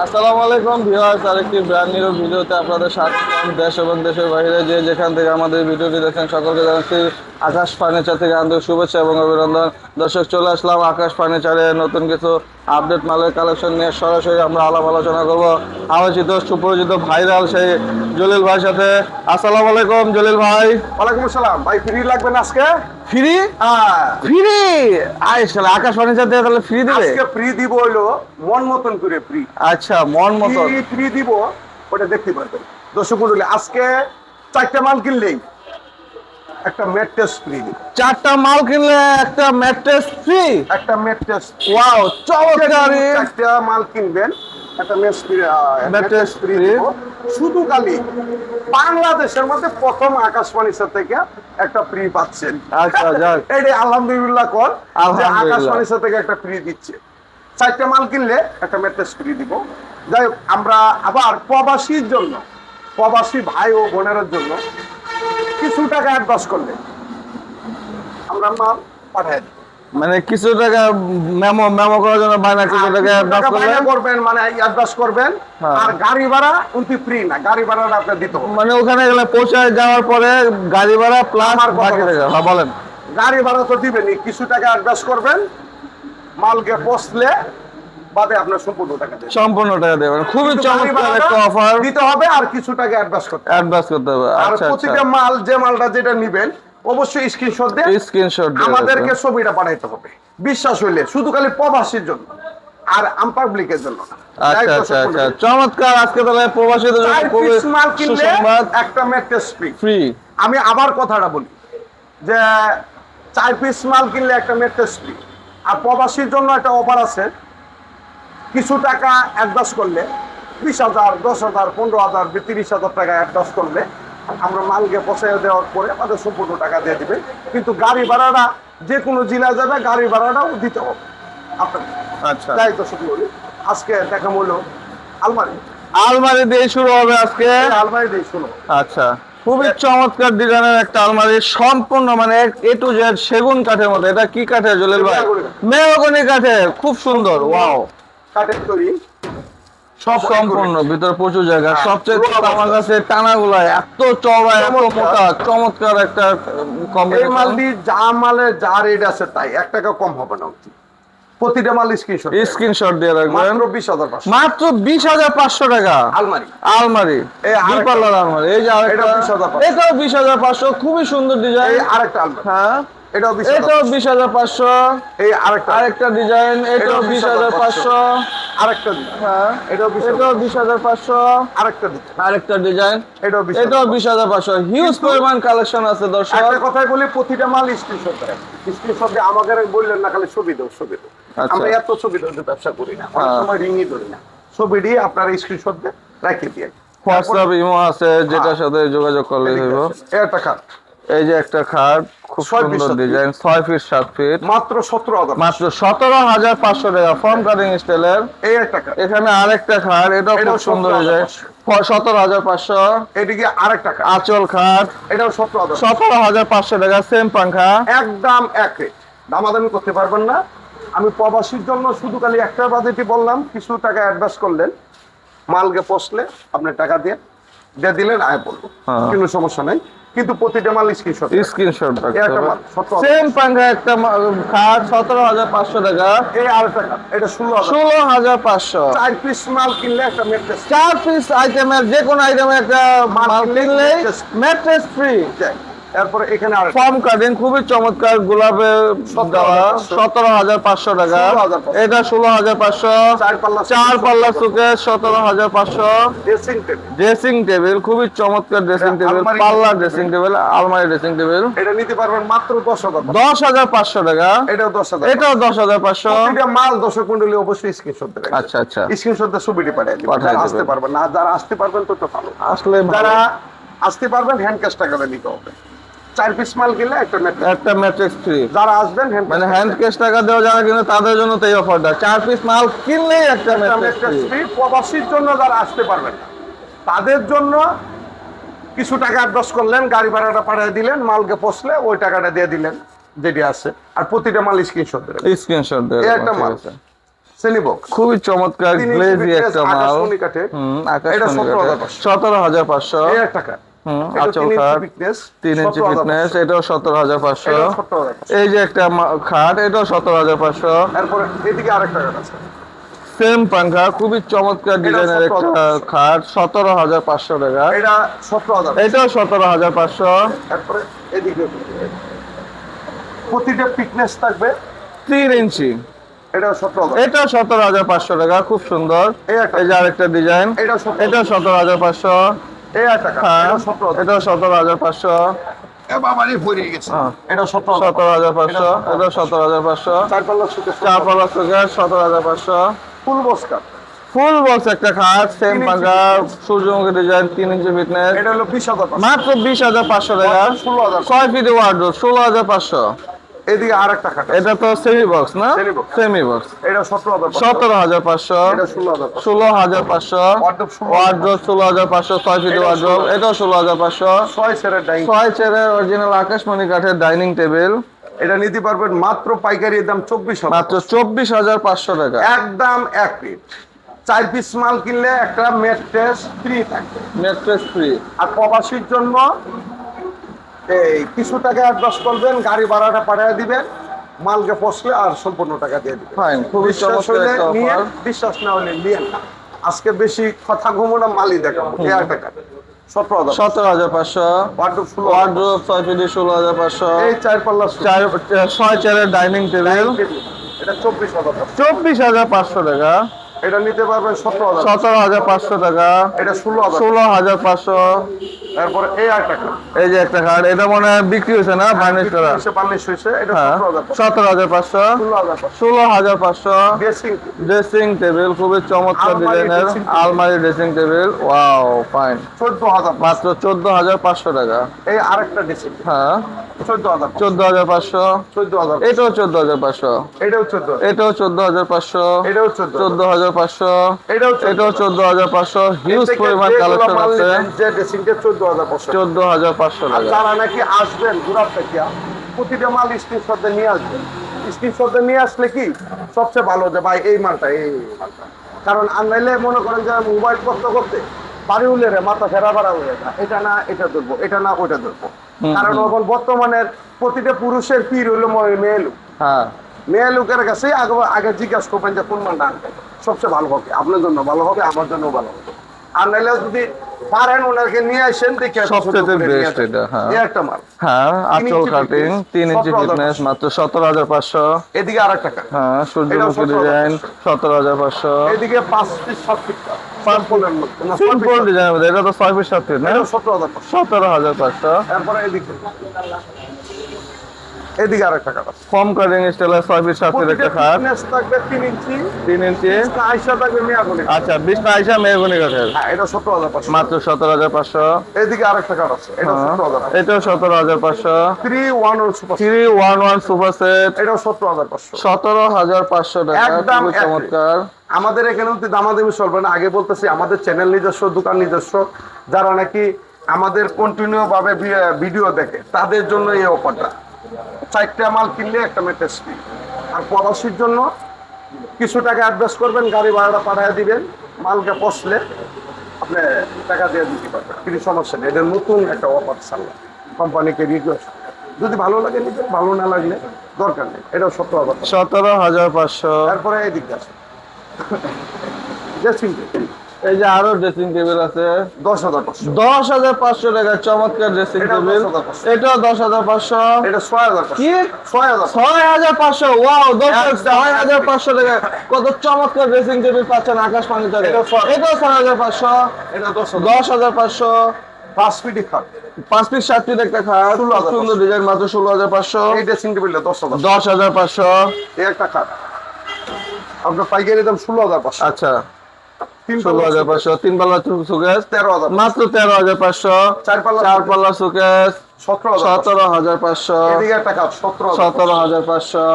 আসসালামু আলাইকুম ভিউয়ার্স, আরেকটি ব্র্যান্ড নিউ ভিডিওতে আপনাদের স্বাগতম। দেশ এবং দেশের বাইরে যে যেখান থেকে আমাদের ভিডিওটি দেখেন সকলকে জানাচ্ছি আকাশ ফার্নিচার থেকে আন্তরিক শুভেচ্ছা এবং অভিনন্দন। দর্শক, চলে আসলাম আকাশ ফার্নিচারে নতুন কিছু আপডেট মালের কালেকশন নিয়ে সরাসরি আমরা আলাপ আলোচনা করব আলোচিত সুপরিচিত ভাইরাল সেই জলিল ভাইয়ের সাথে। আসসালামু আলাইকুম জলিল ভাই। ওয়ালাইকুম আসসালাম ভাই। ফ্রি লাগবে না আজকে? ফ্রি? হ্যাঁ, ফ্রি? আইসালা আকাশ ফার্নিচার দিয়ে তাহলে ফ্রি দিবে? আজকে ফ্রি দিব হলো মন মতন করে ফ্রি। আচ্ছা, মন মতো ফ্রি দিব, ওটা দেখতে পারবেন। দর্শক মণ্ডলী, আজকে 4টা মাল কিনলেই একটা ম্যাট্রেস ফ্রি দিব। 4টা মাল কিনলে একটা ম্যাট্রেস ফ্রি? একটা ম্যাট্রেস, ওয়াও, চমৎকার। 4টা মাল কিনবেন একটা ম্যাট্রেস ফ্রি free। দিব। শুধু খালি বাংলাদেশের মধ্যে প্রথম আকাশ ফার্নিচার থেকে একটা ফ্রি পাচ্ছেন। আচ্ছা, যাক। এটা আলহামদুলিল্লাহ কর যে আলহামদুলিল্লাহ। আকাশ ফার্নিচার থেকে একটা ফ্রি দিচ্ছে। 4টা মাল কিনলে একটা ম্যাট্রেস ফ্রি দিব। যাই হোক, আমরা আবার প্রবাসীর জন্য, প্রবাসী ভাই ও বোনেদের জন্য কিছু টাকা অ্যাডভান্স করলে আমরা মাল পাঠাই দিব। মানে কিছু টাকা মেমো করার জন্য বাইনা কিছু টাকা অ্যাডভান্স করবেন। করবেন, মানে অ্যাডভান্স করবেন। হ্যাঁ। আর গাড়ি ভাড়া কিন্তু ফ্রি না, গাড়ি ভাড়াটা আপনার দিতে হবে। মানে ওখানে গেলে পৌঁছায় যাওয়ার পরে গাড়ি ভাড়া প্লাস আমার কথা বাকি টাকা। বলছি। হ্যাঁ, বলেন। গাড়ি ভাড়া তো দিবেনই, কিছু টাকা অ্যাডভান্স করবেন, মালকে পৌঁছলে বাদে আপনার সম্পূর্ণ টাকা দেবেন। সম্পূর্ণ টাকা দেবেন। খুবই কিন্তু গাড়ি চমৎকার ভাড়াটা একটা অফার। দিতে হবে আর কিছু টাকা অ্যাডভান্স করতে হবে। অ্যাডভান্স করতে হবে। আর আচ্ছা, প্রতিটা আচ্ছা। মাল, যে মালটা যেটা নিবেন অবশ্যই স্ক্রিনশট দিয়ে স্ক্রিনশট দিয়ে আমাদেরকে রাখবেন। ছবিটা পাঠাইতে হবে। বিশ্বাস হইলে শুধু খালি প্রবাসীর জন্য আর পাবলিকের জন্য না। আচ্ছা, আচ্ছা, আচ্ছা, চমৎকার। আজকে তাহলে প্রবাসীদের জন্য খুবই মাল কিনলে সুসংবাদ। একটা ম্যাট্রেস ফ্রি। ফ্রি। আমি আবার কথাটা বলি যে 4 পিস মাল কিনলে একটা ম্যাট্রেস ফ্রি। আর প্রবাসীর জন্য একটা অফার আছে, কিছু টাকা অ্যাডভান্স করলে 20,000, 10,000, 15,000, 30,000 টাকা অ্যাডভান্স করলে আমরা মালকে পৌঁছে দেওয়ার পরে আমাদের সম্পূর্ণ টাকা দিয়ে দিবে। কিন্তু গাড়ি ভাড়াটা যে কোনো জেলায় যাবে, গাড়ি ভাড়াটাও দিতে হবে আপনাকে। আচ্ছা, তাই তো শুধু বলি, আজকে দেখা হলো আলমারি। আলমারি দিয়ে শুরু হবে আজকে। আলমারি দিয়ে শুনো। আচ্ছা, খুবই চমৎকার ডিজাইনের একটা আলমারি, সম্পূর্ণ মানে এ টু জেড সেগুন কাঠের মধ্যে। এটা কি কাঠের জলিল ভাই? মেহগনি কাঠের, খুব সুন্দর। ওয়াও, কাঠের তৈরি, সব সম্পূর্ণ, ভিতরে প্রচুর জায়গা। হ্যাঁ, সবচেয়ে আমার কাছে টানাগুলা এত চওড়া, এত মোটা, চমৎকার একটা এই কম্বিনেশন। মালটি যা মালের যা রেট আছে তাই 1 টাকা কম হবে না। প্রতিটা মাল স্ক্রিনশট স্ক্রিনশট দিয়ে রাখবেন। মাত্র 20,500 মাত্র 20,500 টাকা আলমারি। আলমারি, এই দুই আরেকটা- পাল্লার আলমারি। এই যে আরেকটা, এটাও 20,500 এটাও 20,500, খুবই সুন্দর ডিজাইন। এই আরেকটা আলমারি, হ্যাঁ, এটাও 20,500। এটাও 20,500। এই আরেকটা আরেকটা ডিজাইন, এটাও 20,500। আরেকটা দিন, হ্যাঁ, এটাও 20,500। এটাও 20,500। আরেকটা দিন, আরেকটা ডিজাইন, এটাও 20,500। এটাও 20,500। হিউজ পরিমাণ কালেকশন আছে দর্শক। একটা কথাই বলি, প্রতিটা মাল স্ক্রিনশট দেয়। স্ক্রিনশট দিয়ে আমাকে বললেন না খালি ছবি দাও, ছবি দাও। আচ্ছা। আমরা এত ছবি দাও ব্যবসা করি না, অনেক হ্যাঁ। সময় রিংই ধরি না। ছবি দিয়ে আপনার স্ক্রিনশট দিয়ে রেখে দিয়ে হোয়াটসঅ্যাপ, ইমো আছে, যেটার সাথে যোগাযোগ করলে হইব। একটা খাট এই যে একটা খাট, খুব 6 ফিট সুন্দর 7 ডিজাইন, 6 ফিট 7 ফিট, মাত্র 17,000। মাত্র 17,500 টাকা, ফর্ম কাটিং স্টাইলের। এই একটা খাট, এখানে আরেকটা খাট, এটাও খুব এটাও সুন্দর ডিজাইন, 17,500। এদিকে আরেকটা খাট, আঁচল খাট, এটাও 17,000। 17,500 টাকা, সেম পাঙ্খা। একদম এক রেট, দামাদামি করতে পারবেন না। আমি প্রবাসীর জন্য শুধু খালি একটা বাজেটই বললাম, কিছু টাকা অ্যাডভান্স করলেন, মালকে পৌঁছলে আপনি টাকা দিয়ে দিলেন, আয় বলবো, হ্যাঁ। কোনো সমস্যা নাই। কিন্তু প্রতিটা মাল স্ক্রিনশট স্ক্রিনশট একটা মাল 17,000। সেম পাঙ্খা একটা খাট, 17,500 টাকা। এই আরেকটা খাট, এটা 16,000। 16,500। 4 পিস মাল কিনলে একটা ম্যাট্রেস 4 পিস আইটেমের যে কোনো আইটেমের একটা মাল কিনলেই ম্যাট্রেস ফ্রি। দেয়। এরপরে এখানে আর ফর্ম কাটিং, খুবই চমৎকার, গোলাপে দেওয়া, 17,500 টাকা। 16,500। এটা 16,500। 4 পাল্লা 4 পাল্লা সুকেস, 17,500। ড্রেসিং টেবিল, ড্রেসিং টেবিল, খুবই চমৎকার ড্রেসিং টেবিল, আলমারি পাল্লা ড্রেসিং টেবিল, আলমারি ড্রেসিং টেবিল। এটা নিতে পারবেন মাত্র 10,000। 10,500 টাকা। এটাও 10,000। এটাও 10,500। প্রতিটা মাল দর্শক মণ্ডলী অবশ্যই স্ক্রিনশট দেবেন। আচ্ছা, আচ্ছা, স্ক্রিনশট দিয়ে ছবিটি পাঠিয়ে দিবেন। পাঠিয়ে যারা দিবেন। আসতে পারবেন না, যারা আসতে পারবেন তো ভালো। আসলে যারা আসতে পারবেন হ্যান্ড ক্যাশ টাকাটা নিতে হবে। 4 পিস মাল কিনলে একটা ম্যাট্রেস। একটা ম্যাট্রিক্স ফ্রি। যারা আসবেন মানে হ্যান্ড ক্যাশ টাকা দেওয়া যারা কিন্তু তাদের জন্য তো এই অফারটা। 4 পিস মাল কিনলেই একটা ম্যাট্রিক্স ম্যাট্রেস ফ্রি। ফ্রি। প্রবাসীর জন্য যারা আসতে পারবেন না, তাদের জন্য কিছু টাকা অ্যাডভান্স করলেন, গাড়ি ভাড়াটা পাঠিয়ে দিলেন, মালকে পৌঁছলে ওই টাকাটা দিয়ে দিলেন যেটি আছে। আর প্রতিটা মাল স্ক্রিনশট দেবেন। স্ক্রিনশট দেওয়া এই একটা মাল সেমি বক্স খুবই চমৎকার 3 ইঞ্চি গ্লেজি fitness, একটা মাল। আকাশমণি কাঠের। এটা আকাশমণি 17,500 17,500। এই একটা কাঠ। এটা আঁচল 3 ইঞ্চি খাট ফিটনেস 3 ইঞ্চি ফিটনেস, এটাও 17,500। এটা 17,500। এই যে একটা খাট, এটাও 17,500। তারপরে এদিকে আরেকটা কাঠ আছে, সেম পাঙ্খা, খুবই চমৎকার ডিজাইনের একটা 17,500 খাট, 17,500 টাকা। এটা 17,000। এটাও 17,500। তারপরে এদিকে প্রতিটা ফিটনেস থাকবে 3 ইঞ্চি, এটা 17,000। এটাও 17,500 টাকা, খুব সুন্দর। এই একটা এই যে আরেকটা ডিজাইন, এটা 17,000। এটাও 17,500। এই একটা কাঠ, হ্যাঁ, এটা 17,000। এটাও 17,500। এ বাবারে পড়ে গেছে। এটা 17,000। 17,500, এটাও 17,500। চার পাল্লা সুকেস, 4 পাল্লা সুকেস 17,500। ফুল বক্স কাঠ। ফুল বক্স একটা খাট, সেম 3 ইঞ্চি পাঙ্খা, fitness। সূর্যমুখী ডিজাইন, 3 ইঞ্চি ফিটনেস, এটা হলো 20,000। মাত্র 20,500 টাকা। 16,000। 6 ফিট ওয়ার্ডরোব 16,500। এদিকে আরেকটা কাঠ আছে, এটা তো সেমি বক্স না? Semi box। সেমি বক্স, এটা 17,000। 17,500। এটা 16,000। 16,500। ওয়ার্ডরোব 16,000। ওয়ার্ডরোব 16,500, 6 ফিট এটাও ওয়ার্ডরোব, 16,000। এটাও 16,500। 6 সেরের ডাইনিং। 6 চেয়ারের অরিজিনাল আকাশমণি কাঠের ডাইনিং টেবিল, এটা নিতে পারবেন মাত্র পাইকারি দাম 24,000। মাত্র 24,500 টাকা। একদম এক পিস। 4 পিস মাল কিনলে একটা ম্যাট্রেস ফ্রি থাকবে। Mattress free. আর প্রবাসীর জন্য এই কিছু টাকা অ্যাডভান্স করবেন, গাড়ি ভাড়াটা পাঠিয়ে দিবেন, মালকে পৌঁছলে আর সম্পূর্ণ টাকা দিয়ে দিবেন। ফাইন, খুবই বিশ্বাস চমৎকার হলে একটা নিয়ে, অফার। বিশ্বাস না হলে নিয়েন না। আজকে বেশি কথা ঘুমো না, মালই দেখাবো। এই একটা টাকা 17,000। 17,500। ওয়ার্ডরোব 16,000। Wardrobe 6 feet 16,500। এই 4 পাল্লা সুট। 6 চেয়ারের ডাইনিং টেবিল, এটা 24,000 টাকা। 24,500 টাকা। এটা নিতে পারবেন 17,000। 17,500 টাকা। এটা 16,000। 16,500। তারপরে এই আর টাকা এই যে একটা কার্ড, এটা মনে হয় বিক্রি হয়েছে না, ফাইনান্স করা? বার্নিশ হয়েছে, এটা হ্যাঁ, 17,000। 17,500। 16,000। 16,500। ড্রেসিং ড্রেসিং টেবিল, খুবই চমৎকার আলমারি ডিজাইনের dressing table। আলমারি ড্রেসিং টেবিল, ওয়াও ফাইন, 14,000। মাত্র 14,500 টাকা। এই আরেকটা ড্রেসিং হ্যাঁ, 14,000। 14,500। 14,000। এটাও 14,500। এটাও 14,000। এটাও 14,500। এটাও 14,000। 14,500। এটাও এটাও 14,500। হিউজ থেকে পরিমাণ যেগুলো কালেকশন মাল আছে। নিবেন, যে ড্রেসিংটা 14,500। 14,500 আর টাকা। যারা নাকি আসবেন ঘুরার থেকে, প্রতিটা মাল স্ক্রিনশটে নিয়ে আসবেন। স্ক্রিনশটে নিয়ে আসলে কি সবচেয়ে ভালো, যে ভাই এই মালটা, এই মালটা। কারণ আনলাইনে মনে করেন যে মোবাইল করতে করতে বাড়ি উলে মাথা ফেরা বাড়া হয়ে যায়, এটা না এটা ধরবো, এটা না ওইটা ধরবো। কারণ এখন বর্তমানের প্রতিটা পুরুষের পীর হইলো মেয়ে লোক। হ্যাঁ, মেয়ে লোকের কাছে আগে আগে জিজ্ঞাসা করবেন যে কোন মালটা আনবে, সবচেয়ে ভালো হবে, আপনার জন্য ভালো হবে, আমার জন্য ভালো হবে। আর নাইলে যদি পারেন ওনাকে নিয়ে আসেন, দেখে সবচেয়ে বেস্ট এটা। হ্যাঁ, এই একটা মাল। হ্যাঁ, আঁচল ইঞ্চি কাটিং, fitness, 3 ইঞ্চি 17,500 ফিটনেস, মাত্র 17,500। এদিকে আর একটা টাকা, হ্যাঁ, সূর্যমুখী 17,500 ডিজাইন, 17,500। এদিকে 5 পিস 7 ফিট সিম্পলের মধ্যে না, 6 সিম্পল ফিট ডিজাইনের মধ্যে, এটা তো 6 ফিট 7 ফিট না? এটা 17,500। 17,500। তারপরে এদিকে আর একটা টাকা ফর্ম কাটিং স্টাইলের 6 ফিট 7 ফিট একটা খাট, ফিটনেস থাকবে 3 ইঞ্চি, 3 ইঞ্চি। আইসা থাকবে মেয়াগুলি। আচ্ছা, 20টা আইসা মেহগনি কাঠের, হ্যাঁ, এটা 17,500। মাত্র 17,500। এদিকে আরেকটা কাঠ আছে, এটা 17,000। এটাও 17,500। 311 সুপার, 311 সুপার সেট, এটাও 17,500। 17,500 টাকা, একদম খুবই এক চমৎকার। আমাদের এখানে দামাদামি চলবে না। আগে বলতেছি, আমাদের চ্যানেল নিজস্ব, দোকান নিজস্ব, যারা নাকি আমাদের কন্টিনিউ ভাবে ভিডিও দেখে তাদের জন্য এই অফারটা। 4টা মাল কিনলে একটা ম্যাট্রেস ফ্রি। আর প্রবাসীর জন্য কিছু টাকা অ্যাডভান্স করবেন, গাড়ি ভাড়াটা পাঠিয়ে দিবেন, মালকে পৌঁছলে আপনি টাকা দিয়ে দিতে পারবেন, কিছু সমস্যা নেই। এটা নতুন একটা অফার সাল্লা, কোম্পানিকে রিকোয়েস্ট। যদি ভালো লাগে নিবেন, ভালো না লাগলে দরকার নেই। এটাও 17,000। 17,500। তারপরে এই দিকটা আছে ড্রেসিং টেবিল, এই যে আরো ড্রেসিং টেবিল আছে, 10,500। 10,500 টাকা, চমৎকার ড্রেসিং এটাও টেবিল। 10,500। এটাও 10,500। এটা 6,500। কি? 6,000। 6,500। ওয়াও, 6,500 টাকা, কত চমৎকার ড্রেসিং টেবিল পাচ্ছেন আকাশ ফার্নিচারে। এটাও 6,500। 6,500। এটা 10,000। 10,500। 5 ফিট খাট, 5 পিস 7 পিস একটা খাট, 16,500 সুন্দর ডিজাইন, মাত্র 16,500। এই ড্রেসিং টেবিলটা 10,000। 10,500। এই একটা খাট আপনার পাইকারি দাম 16,500। আচ্ছা, 3 16,500। 3 পাল্লা সুকেস, 13,000। মাত্র 13,500। 4 পাল্লা 4 পাল্লা সুকেস, 17,000। 17,500। এদিকে একটা খাট 17,000। 17,500।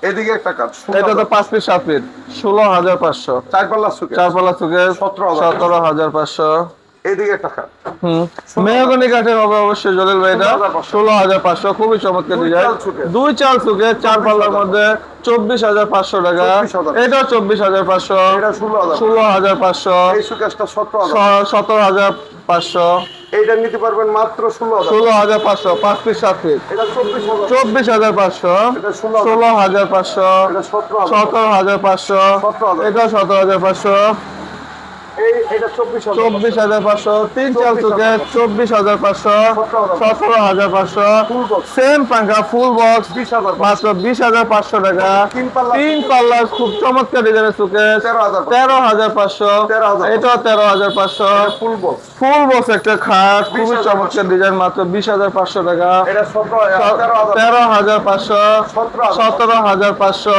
এদিকে একটা খাট এটা তো 5 পিস 7 পিস, 16,500। 4 পাল্লা সুকে 4 পাল্লা সুকেস, 17,000। 17,500। এইদিকে একটা খাট মেহগনি কাঠের হবে অবশ্যই জলিল ভাই, এটা 16,500, খুবই চমৎকার ডিজাইন। দুই চাল সুকে 4 পাল্লার মধ্যে 24,500 টাকা। 24,000 এটা 24,500, এটা 16,000 16,500, এই সুকেশটা 17,000 17,500, এইটা নিতে পারবেন মাত্র 16,000 16,500, 5 পিস 7 পিস, এটা 24,000 24,500, এটা 16,000 16,500, এটা 17,000 17,500, 17,000 এটা 17,500, এটা 24,000 24,500, 3 চাল সুকে 24,500, 17,500, ফুল বক্স সেম পাঙ্খা ফুল বক্স 20,000 মাত্র 20,500 টাকা। তিন পাল্লা 3 পাল্লার খুব চমৎকার ডিজাইনের সুকেস 13,500 13,500, 13,500 এটাও 13,500। ফুল বক্স ফুল বক্স একটা খাট, খুবই 20,500 চমৎকার ডিজাইন, মাত্র 20,500 টাকা। এটা 13,000 13,500, 17,000 17,500।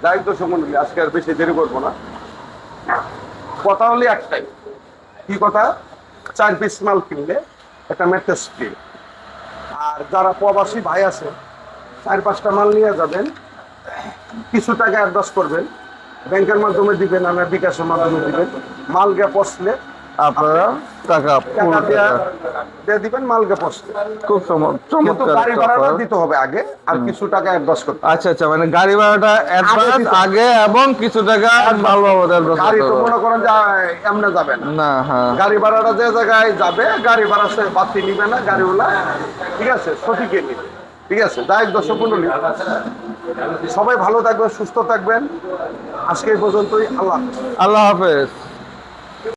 দায়িত্ব সম্বন্ধে আজকে আর বেশি দেরি করবো না, কথা হলে একটাই, কি কথা, 4 পিস মাল কিনলে একটা ম্যাট্রেস ফ্রি। আর যারা প্রবাসী ভাই আছে 4-5টা মাল নিয়ে যাবেন, কিছু টাকা অ্যাডভান্স করবেন, ব্যাংকের মাধ্যমে দিবেন, আমরা বিকাশের মাধ্যমে দিবেন, মাল গে পচলে আপনারা টাকা ফুল টাকা টাকা দিয়ে দিবেন, মাল গে পচলে। খুব কিন্তু চমৎকার গাড়ি একটা ভাড়াটা offer। দিতে হবে আগে, আর কিছু টাকা অ্যাডভান্স করতে হবে। আচ্ছা আচ্ছা, মানে গাড়ি ভাড়াটা অ্যাডভান্স দিতে আগে এবং কিছু টাকা মাল বাবদ অ্যাডভান্স গাড়ি করতে তো হবে। মনে করেন যে এমনি যাবে না, না, হ্যাঁ গাড়ি ভাড়াটা যে জায়গায় যাবে, গাড়ি ভাড়া সে বাতি নিবে না গাড়িওয়ালা, ঠিক আছে, সঠিকই নিবে, ঠিক আছে। যাই হোক দর্শক মণ্ডলী, সবাই ভালো থাকবেন, সুস্থ থাকবেন, আজকে এই পর্যন্তই, আল্লাহ হাফেজ। আল্লাহ হাফেজ।